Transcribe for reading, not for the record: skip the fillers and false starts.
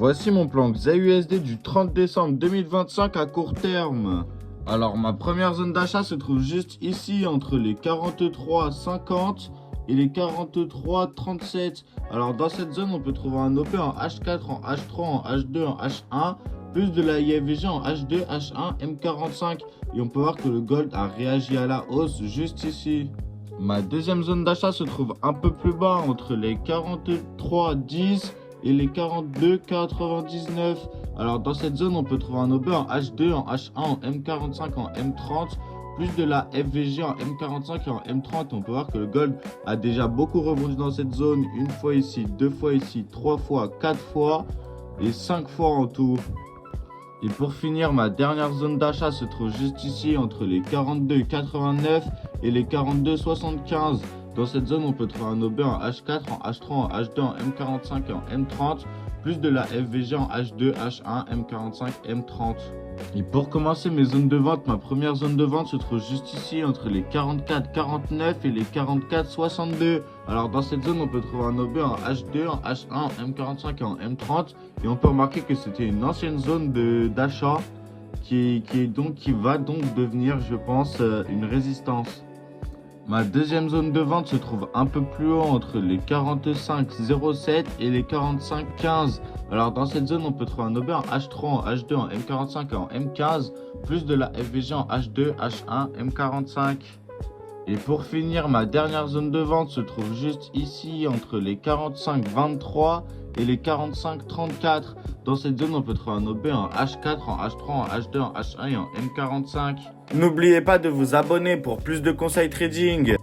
Voici mon plan XAUSD du 30 décembre 2025 à court terme. Alors ma première zone d'achat se trouve juste ici entre les 43,50 et les 43,37. Alors dans cette zone on peut trouver un OP en H4, en H3, en H2, en H1, plus de la IFVG en H2, H1, M45. Et on peut voir que le gold a réagi à la hausse juste ici. Ma deuxième zone d'achat se trouve un peu plus bas entre les 43,10 et les 42,99. Alors dans cette zone on peut trouver un OB en H2, en H1, en M45, en M30, plus de la FVG en M45 et en M30. On peut voir que le gold a déjà beaucoup rebondi dans cette zone, une fois ici, deux fois ici, trois fois, quatre fois et 5 fois en tout. Et pour finir, ma dernière zone d'achat se trouve juste ici entre les 42,89 et les 42,75. Dans cette zone, on peut trouver un OB en H4, en H3, en H2, en M45 et en M30, plus de la FVG en H2, H1, M45, M30. Et pour commencer mes zones de vente, ma première zone de vente se trouve juste ici entre les 44,49 et les 44,62. Alors dans cette zone, on peut trouver un OB en H2, en H1, en M45 et en M30. Et on peut remarquer que c'était une ancienne zone d'achat qui va donc devenir, je pense, une résistance. Ma deuxième zone de vente se trouve un peu plus haut entre les 45,07 et les 45,15. Alors dans cette zone, on peut trouver un OB en H3, en H2, en M45 et en M15, plus de la FVG en H2, H1, M45. Et pour finir, ma dernière zone de vente se trouve juste ici entre les 45,23 et les 45,34. Dans cette zone, on peut trouver un OB en H4, en H3, en H2, en H1 et en M45. N'oubliez pas de vous abonner pour plus de conseils trading.